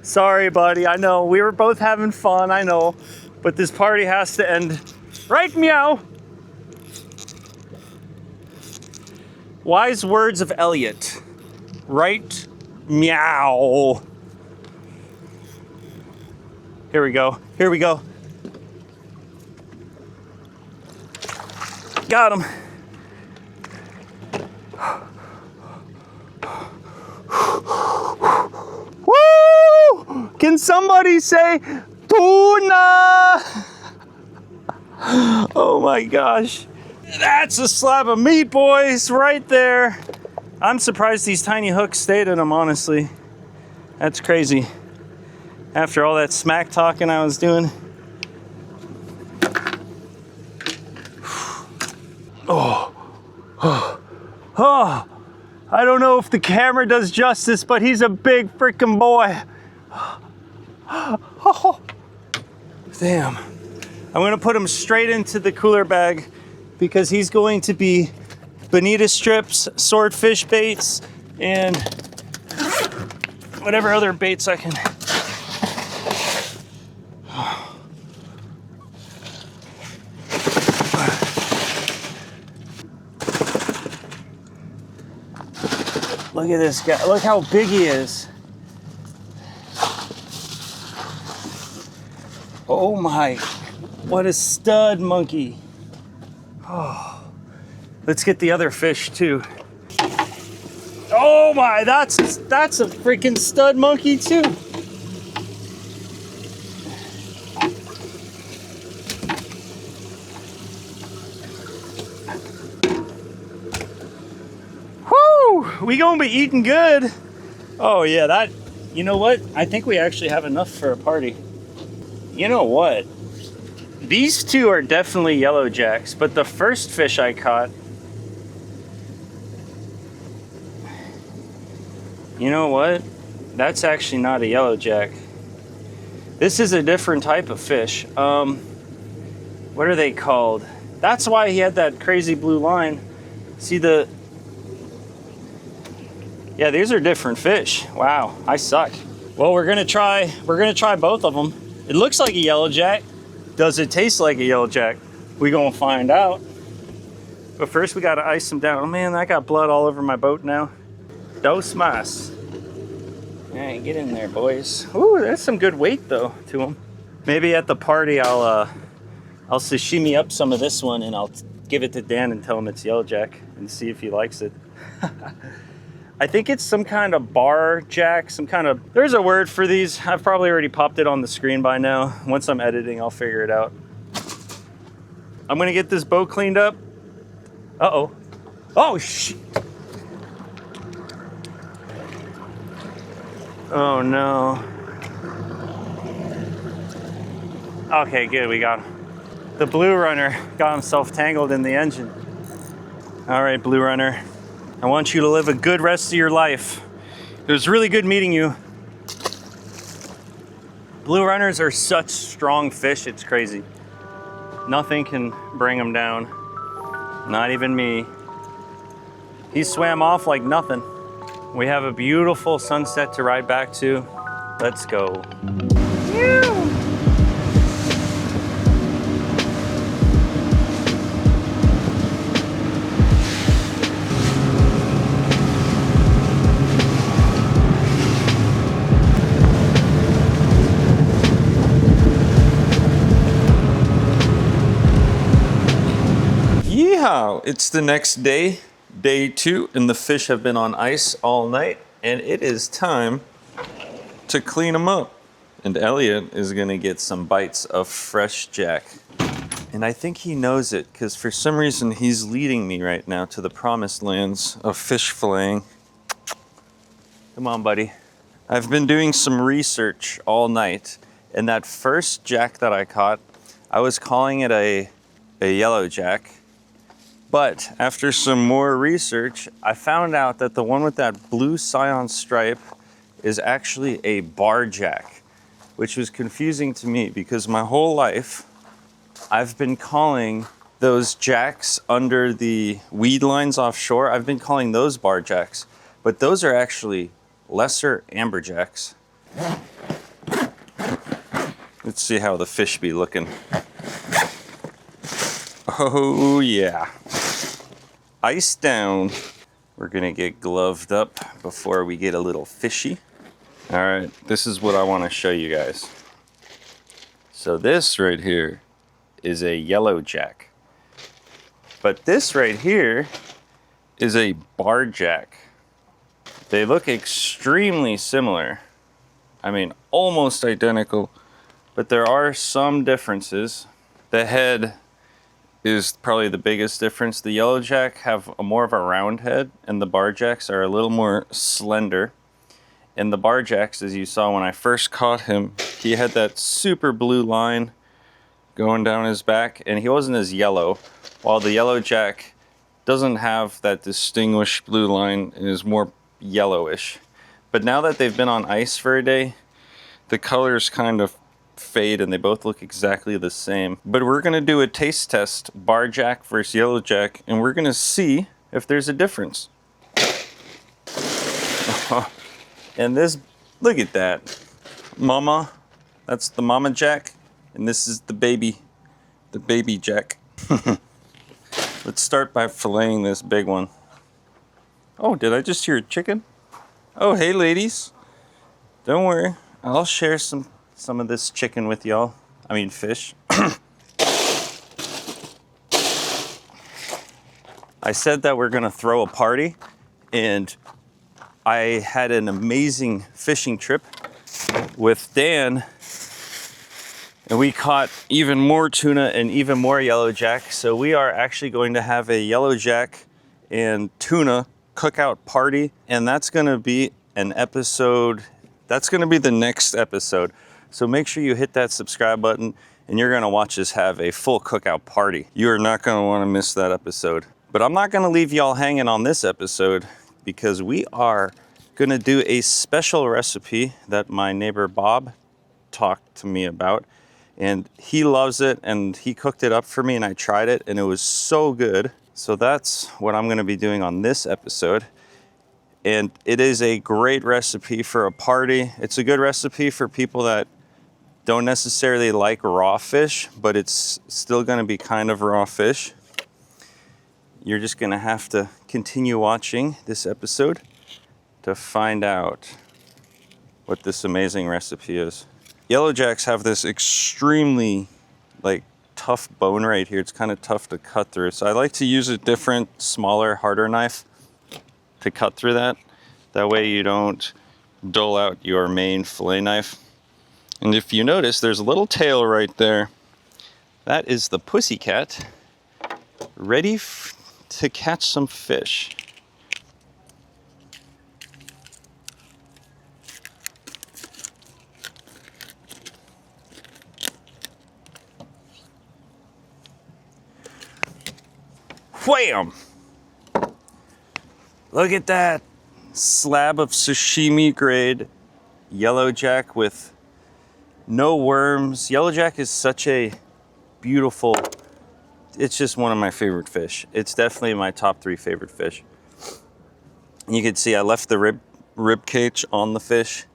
Sorry, buddy, I know. We were both having fun, I know. But this party has to end. Right, meow? Wise words of Elliot. right meow. Here we go. Here we go. Got him. Woo! Can somebody say tuna? Oh my gosh. That's a slab of meat, boys, right there. I'm surprised these tiny hooks stayed in them, honestly. That's crazy. After all that smack talking I was doing. Oh, I don't know if the camera does justice, but he's a big freaking boy. Oh, damn. I'm gonna put him straight into the cooler bag because he's going to be bonita strips, swordfish baits, and whatever other baits I can. Look at this guy. Look how big he is. Oh my, what a stud monkey. Oh, let's get the other fish too. Oh my, that's a freaking stud monkey too. We gonna be eating good. Oh yeah, that, you know what? I think we actually have enough for a party. You know what? These two are definitely yellow jacks, but the first fish I caught, you know what? That's actually not a yellow jack. This is a different type of fish. What are they called? That's why he had that crazy blue line. See the, yeah, these are different fish. Wow, I suck. Well, we're gonna try both of them. It looks like a yellow jack. Does it taste like a yellow jack? We gonna find out. But first we gotta ice them down. Oh man, I got blood all over my boat now. Dos mas. All right, get in there, boys. Ooh, that's some good weight though to them. Maybe at the party I'll sashimi up some of this one and I'll give it to Dan and tell him it's yellow jack and see if he likes it. I think it's some kind of bar jack, some kind of, there's a word for these. I've probably already popped it on the screen by now. Once I'm editing, I'll figure it out. I'm gonna get this boat cleaned up. Uh-oh. Oh, shit. Oh no. Okay, good, we got him. The Blue Runner got himself tangled in the engine. All right, Blue Runner. I want you to live a good rest of your life. It was really good meeting you. Blue runners are such strong fish, it's crazy. Nothing can bring them down. Not even me. He swam off like nothing. We have a beautiful sunset to ride back to. Let's go. It's the next day, day 2, and the fish have been on ice all night, and it is time to clean them up. And Elliot is gonna get some bites of fresh jack. And I think he knows it, because for some reason he's leading me right now to the promised lands of fish filleting. Come on, buddy. I've been doing some research all night, and that first jack that I caught, I was calling it a yellow jack. But after some more research, I found out that the one with that blue cyan stripe is actually a bar jack, which was confusing to me because my whole life I've been calling those jacks under the weed lines offshore, I've been calling those bar jacks, but those are actually lesser amberjacks. Let's see how the fish be looking. Oh yeah. Ice down. We're gonna get gloved up before we get a little fishy. All right, this is what I wanna show you guys. So this right here is a yellow jack. But this right here is a bar jack. They look extremely similar. I mean, almost identical, but there are some differences. The head is probably the biggest difference. The yellow jack have more of a round head, and the bar jacks are a little more slender. And the bar jacks, as you saw when I first caught him, he had that super blue line going down his back, and he wasn't as yellow, while the yellow jack doesn't have that distinguished blue line and is more yellowish. But now that they've been on ice for a day, the colors kind of fade and they both look exactly the same. But we're gonna do a taste test, bar jack versus yellow jack, and we're gonna see if there's a difference. And this, look at that. Mama, that's the mama jack, and this is the baby jack. Let's start by filleting this big one. Oh, did I just hear a chicken? Oh, hey ladies. Don't worry, I'll share some of this chicken with y'all. I mean fish. I said that we're gonna throw a party, and I had an amazing fishing trip with Dan, and we caught even more tuna and even more yellow jack. So we are actually going to have a yellow jack and tuna cookout party, and that's gonna be an episode, that's gonna be the next episode. So make sure you hit that subscribe button, and you're gonna watch us have a full cookout party. You are not gonna wanna miss that episode. But I'm not gonna leave y'all hanging on this episode, because we are gonna do a special recipe that my neighbor Bob talked to me about. And he loves it, and he cooked it up for me, and I tried it, and it was so good. So that's what I'm gonna be doing on this episode. And it is a great recipe for a party. It's a good recipe for people that don't necessarily like raw fish, but it's still gonna be kind of raw fish. You're just gonna have to continue watching this episode to find out what this amazing recipe is. Yellow jacks have this extremely tough bone right here. It's kind of tough to cut through. So I like to use a different, smaller, harder knife to cut through that. That way you don't dull out your main fillet knife. And if you notice, there's a little tail right there. That is the pussycat ready to catch some fish. Wham! Look at that slab of sashimi grade yellow jack with no worms. Yellow jack is such a beautiful, it's just one of my favorite fish. It's definitely my top 3 favorite fish. You can see I left the rib cage on the fish,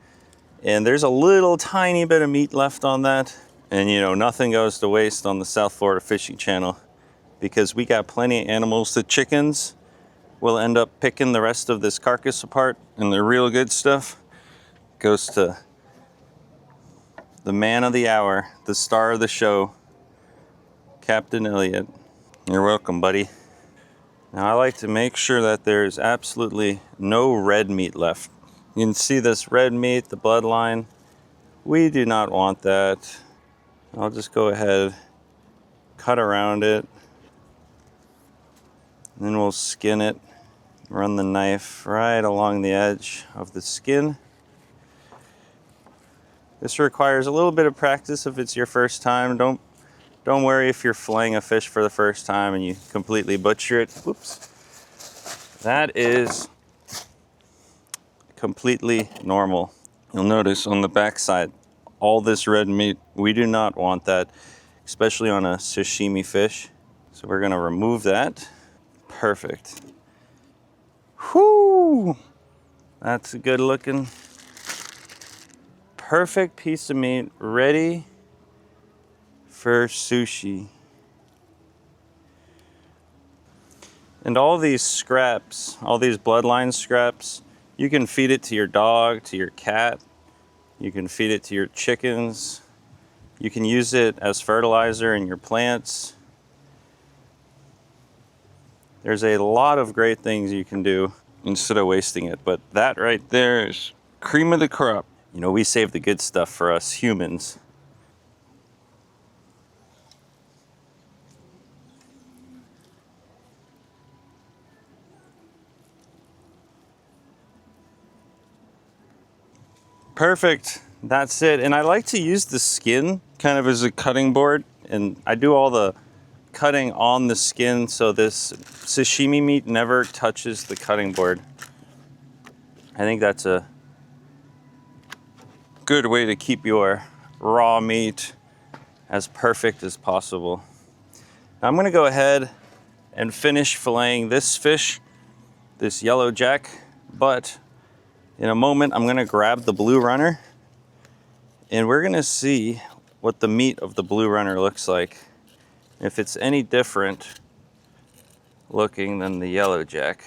and there's a little tiny bit of meat left on that. And you know, nothing goes to waste on the South Florida Fishing Channel, because we got plenty of animals. The chickens will end up picking the rest of this carcass apart, and the real good stuff goes to the man of the hour, the star of the show, Captain Elliot. You're welcome, buddy. Now I like to make sure that there's absolutely no red meat left. You can see this red meat, the bloodline. We do not want that. I'll just go ahead, cut around it, and then we'll skin it. Run the knife right along the edge of the skin. This requires a little bit of practice if it's your first time. Don't worry if you're filleting a fish for the first time and you completely butcher it. Whoops. That is completely normal. You'll notice on the back side, all this red meat, we do not want that, especially on a sashimi fish. So we're gonna remove that. Perfect. Whoo! That's a good looking, perfect piece of meat ready for sushi. And all these scraps, all these bloodline scraps, you can feed it to your dog, to your cat. You can feed it to your chickens. You can use it as fertilizer in your plants. There's a lot of great things you can do instead of wasting it, but that right there is cream of the crop. You know, we save the good stuff for us humans. Perfect, that's it. And I like to use the skin kind of as a cutting board, and I do all the cutting on the skin so this sashimi meat never touches the cutting board. I think that's a good way to keep your raw meat as perfect as possible. Now I'm gonna go ahead and finish filleting this fish, this yellow jack, but in a moment I'm gonna grab the blue runner and we're gonna see what the meat of the blue runner looks like. If it's any different looking than the yellow jack.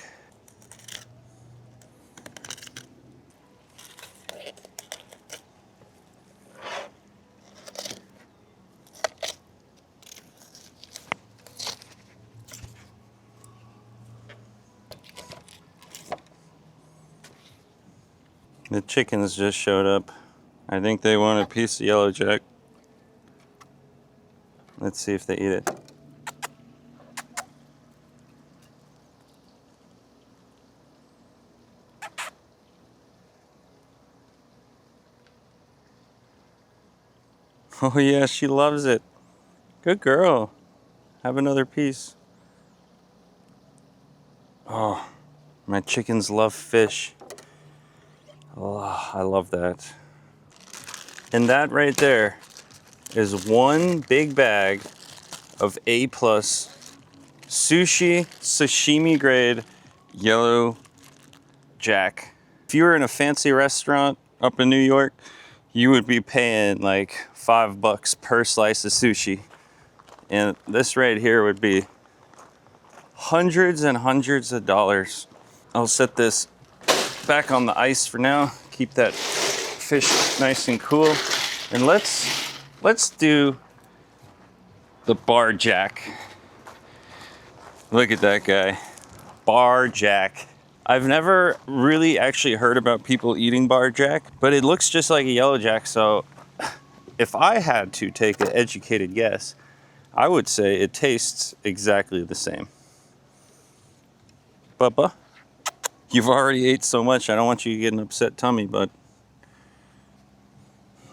The chickens just showed up. I think they want a piece of yellow jack. Let's see if they eat it. Oh yeah, she loves it. Good girl. Have another piece. Oh, my chickens love fish. Oh, I love that. And that right there is one big bag of A+ sushi, sashimi grade yellow jack. If you were in a fancy restaurant up in New York, you would be paying like $5 per slice of sushi. And this right here would be hundreds and hundreds of dollars. I'll set this back on the ice for now. Keep that fish nice and cool. And let's do the bar jack. Look at that guy. Bar jack. I've never really actually heard about people eating bar jack, but it looks just like a yellow jack, so if I had to take an educated guess, I would say it tastes exactly the same. Bubba, you've already ate so much, I don't want you to get an upset tummy, but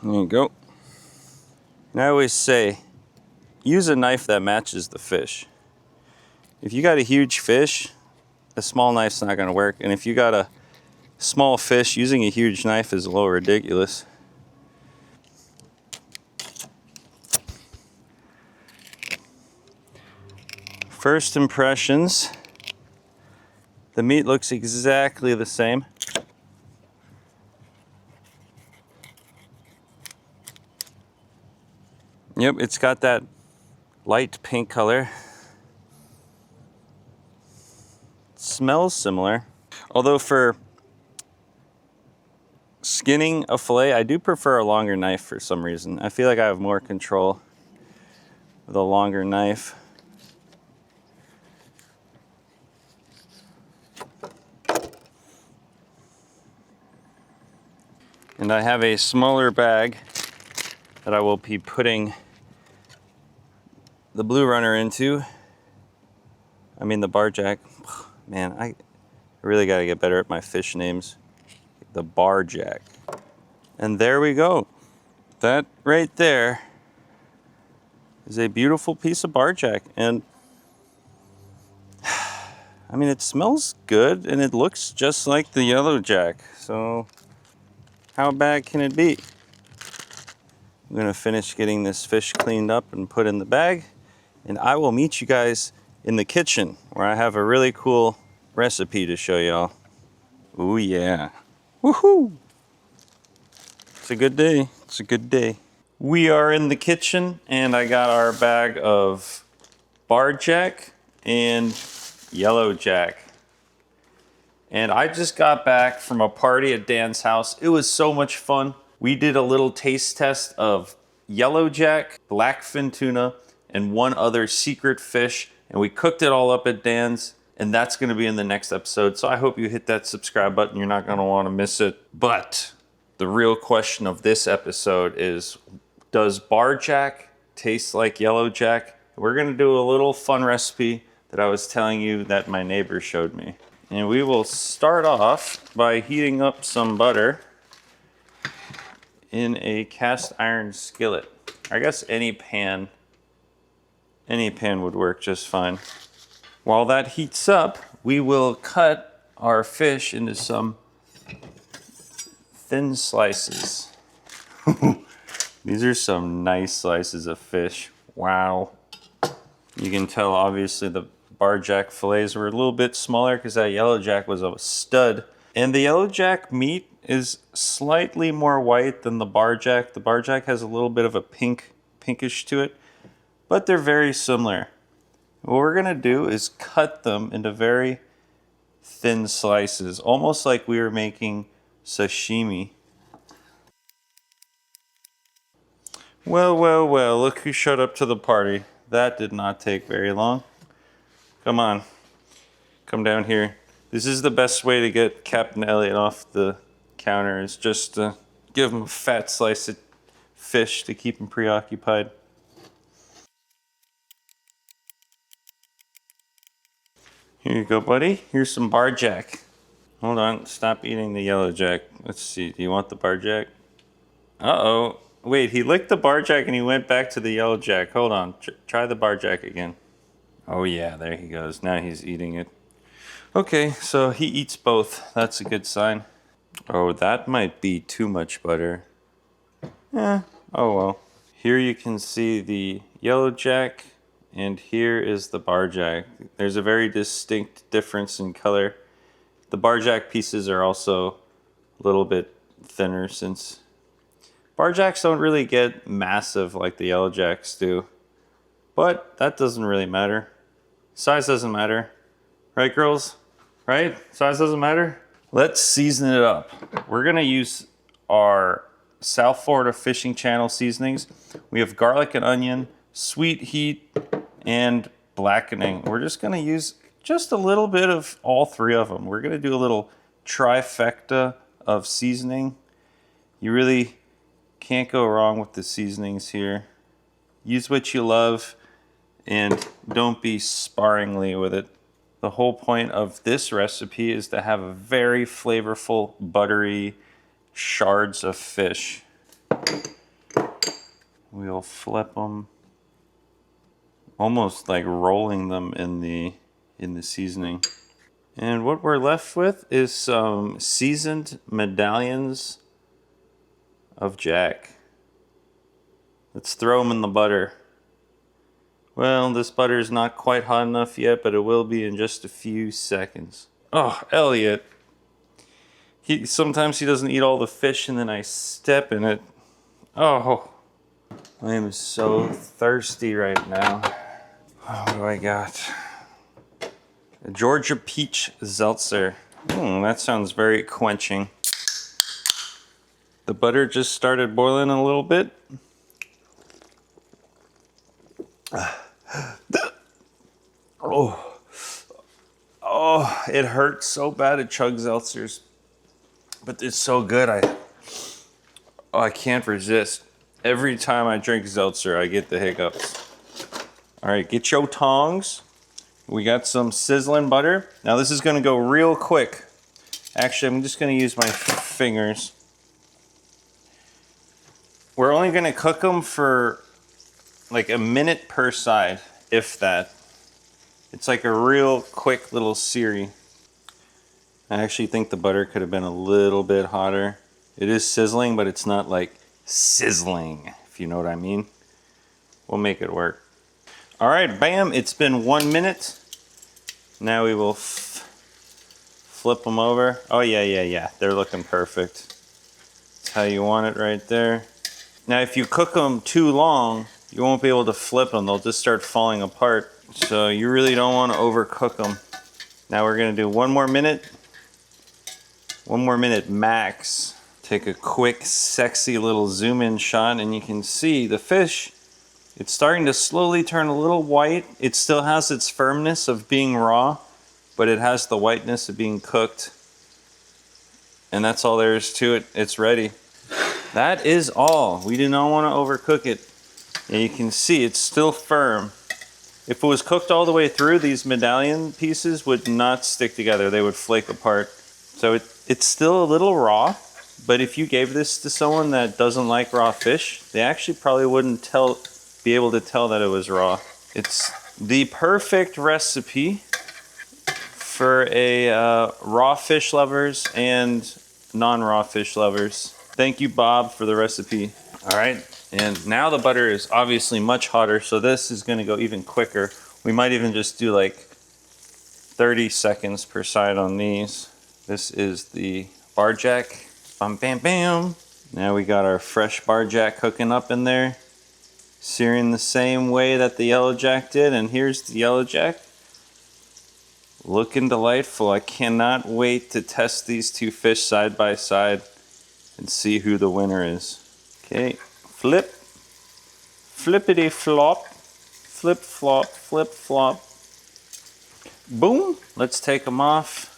there you go. And I always say, use a knife that matches the fish. If you got a huge fish, a small knife's not gonna work. And if you got a small fish, using a huge knife is a little ridiculous. First impressions, the meat looks exactly the same. Yep, it's got that light pink color. Smells similar. Although for skinning a fillet, I do prefer a longer knife for some reason. I feel like I have more control with a longer knife. And I have a smaller bag that I will be putting the blue runner into. I mean the bar jack. Man, I really gotta get better at my fish names. The bar jack. And there we go. That right there is a beautiful piece of bar jack. And I mean, it smells good and it looks just like the yellow jack. So how bad can it be? I'm gonna finish getting this fish cleaned up and put in the bag. And I will meet you guys in the kitchen where I have a really cool recipe to show y'all. Ooh yeah. Woohoo! It's a good day. It's a good day. We are in the kitchen and I got our bag of bar jack and yellow jack. And I just got back from a party at Dan's house. It was so much fun. We did a little taste test of yellow jack, blackfin tuna, and one other secret fish. And we cooked it all up at Dan's. And that's gonna be in the next episode. So I hope you hit that subscribe button. You're not gonna wanna miss it. But the real question of this episode is, does barjack taste like yellow jack? We're gonna do a little fun recipe that I was telling you that my neighbor showed me. And we will start off by heating up some butter in a cast iron skillet. I guess any pan would work just fine. While that heats up, we will cut our fish into some thin slices. These are some nice slices of fish. Wow. You can tell obviously the barjack fillets were a little bit smaller because that yellow jack was a stud. And the yellow jack meat is slightly more white than the barjack. The barjack has a little bit of a pinkish to it, but they're very similar. What we're gonna do is cut them into very thin slices, almost like we were making sashimi. Well, well, well, look who showed up to the party. That did not take very long. Come on, come down here. This is the best way to get Captain Elliot off the counter, is just to give him a fat slice of fish to keep him preoccupied. Here you go, buddy. Here's some barjack. Hold on, stop eating the yellow jack. Let's see, do you want the barjack? Uh-oh. Wait, he licked the barjack and he went back to the yellow jack. Hold on, try the barjack again. Oh yeah, there he goes. Now he's eating it. Okay, so he eats both. That's a good sign. Oh, that might be too much butter. Oh well. Here you can see the yellow jack, and here is the barjack. There's a very distinct difference in color. The barjack pieces are also a little bit thinner, since barjacks don't really get massive like the yellow jacks do. But that doesn't really matter. Size doesn't matter. Right, girls? Right? Size doesn't matter? Let's season it up. We're gonna use our South Florida Fishing Channel seasonings. We have garlic and onion, sweet heat, and blackening. We're just gonna use just a little bit of all three of them. We're gonna do a little trifecta of seasoning. You really can't go wrong with the seasonings here. Use what you love and don't be sparingly with it. The whole point of this recipe is to have a very flavorful, buttery shards of fish. We'll flip them, almost like rolling them in the seasoning. And what we're left with is some seasoned medallions of jack. Let's throw them in the butter. Well, this butter is not quite hot enough yet, but it will be in just a few seconds. Oh, Elliot. Sometimes he doesn't eat all the fish and then I step in it. Oh, I am so thirsty right now. Oh, what do I got? A Georgia peach seltzer. That sounds very quenching. The butter just started boiling a little bit. Oh, it hurts so bad to chug seltzers, but it's so good. I can't resist. Every time I drink seltzer, I get the hiccups. All right, get your tongs. We got some sizzling butter. Now this is gonna go real quick. Actually, I'm just gonna use my fingers. We're only gonna cook them for like a minute per side, if that. It's like a real quick little searing. I actually think the butter could have been a little bit hotter. It is sizzling, but it's not like sizzling, if you know what I mean. We'll make it work. All right, bam, it's been 1 minute. Now we will flip them over. Oh yeah, they're looking perfect. That's how you want it right there. Now if you cook them too long, you won't be able to flip them. They'll just start falling apart. So you really don't want to overcook them. Now we're gonna do 1 more minute. 1 more minute max. Take a quick, sexy little zoom in shot and you can see the fish, it's starting to slowly turn a little white. It still has its firmness of being raw, but it has the whiteness of being cooked. And that's all there is to it. It's ready. That is all. We do not want to overcook it. And you can see it's still firm. If it was cooked all the way through, these medallion pieces would not stick together. They would flake apart. So it's still a little raw, but if you gave this to someone that doesn't like raw fish, they actually probably wouldn't be able to tell that it was raw. It's the perfect recipe for a raw fish lovers and non-raw fish lovers. Thank you, Bob, for the recipe. All right, and now the butter is obviously much hotter, so this is gonna go even quicker. We might even just do like 30 seconds per side on these. This is the barjack. Bam, bam, bam. Now we got our fresh barjack cooking up in there, searing the same way that the yellowjack did. And here's the yellowjack, looking delightful. I cannot wait to test these two fish side by side and see who the winner is. Okay, flip, flippity flop, flip flop, flip flop. Boom, let's take them off.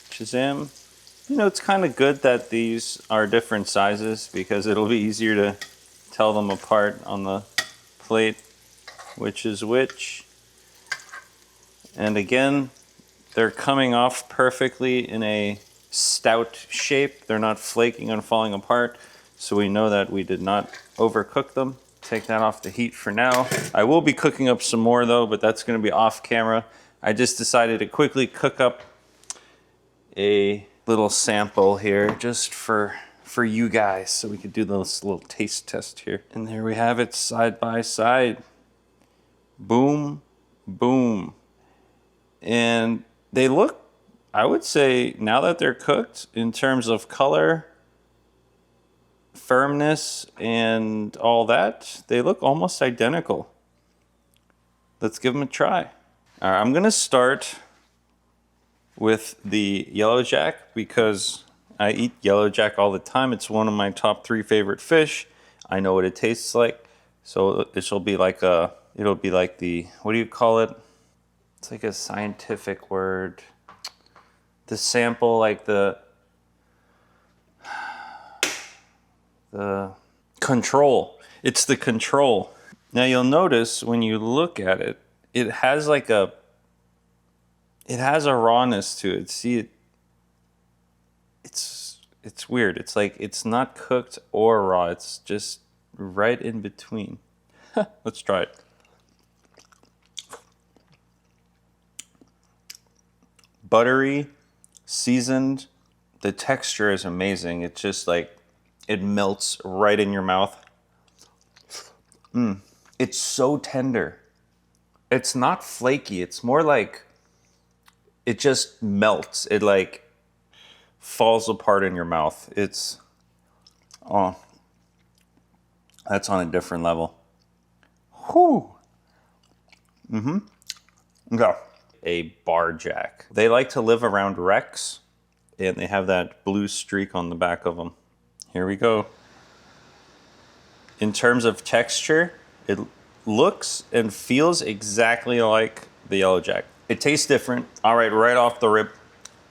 Shazam. You know, it's kind of good that these are different sizes because it'll be easier to tell them apart on the plate, which is which. And again, they're coming off perfectly in a stout shape. They're not flaking and falling apart, so we know that we did not overcook them. Take that off the heat for now. I will be cooking up some more though, but that's gonna be off camera. I just decided to quickly cook up a little sample here just for you guys, so we could do this little taste test here. And there we have it, side by side. Boom, boom. And they look, I would say, now that they're cooked, in terms of color, firmness, and all that, they look almost identical. Let's give them a try. All right, I'm gonna start with the yellowjack because I eat yellowjack all the time. It's one of my top 3 favorite fish. I know what it tastes like. So it'll be like the, what do you call it? It's like a scientific word. The sample, like the control. It's the control. Now you'll notice when you look at it, it has a rawness to it. See, it's weird. It's like it's not cooked or raw. It's just right in between. Let's try it. Buttery, seasoned. The texture is amazing. It's just like, it melts right in your mouth. It's so tender. It's not flaky. It's more like it just melts. It like falls apart in your mouth. It's, oh, that's on a different level. Whew. Okay. A barjack. They like to live around wrecks, and they have that blue streak on the back of them. Here we go. In terms of texture, it looks and feels exactly like the yellowjack. It tastes different. All right, right off the rip,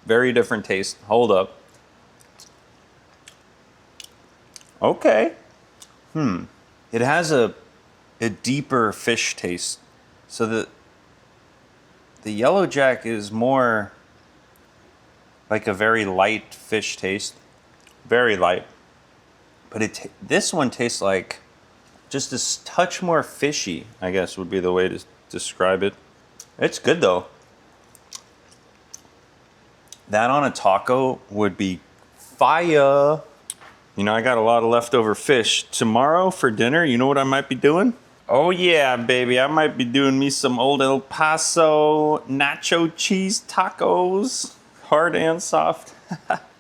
very different taste. Hold up. Okay. It has a deeper fish taste. So the yellowjack is more like a very light fish taste. Very light. But this one tastes like just a touch more fishy, I guess would be the way to describe it. It's good though. That on a taco would be fire. You know, I got a lot of leftover fish. Tomorrow for dinner, you know what I might be doing? Oh yeah, baby, I might be doing me some old El Paso nacho cheese tacos. Hard and soft.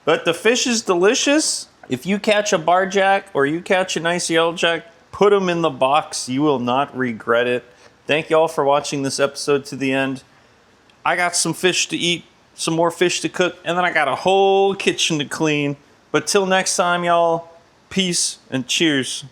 But the fish is delicious. If you catch a barjack or you catch a nice yellowjack, put them in the box. You will not regret it. Thank you all for watching this episode to the end. I got some fish to eat, some more fish to cook, and then I got a whole kitchen to clean. But till next time, y'all, peace and cheers.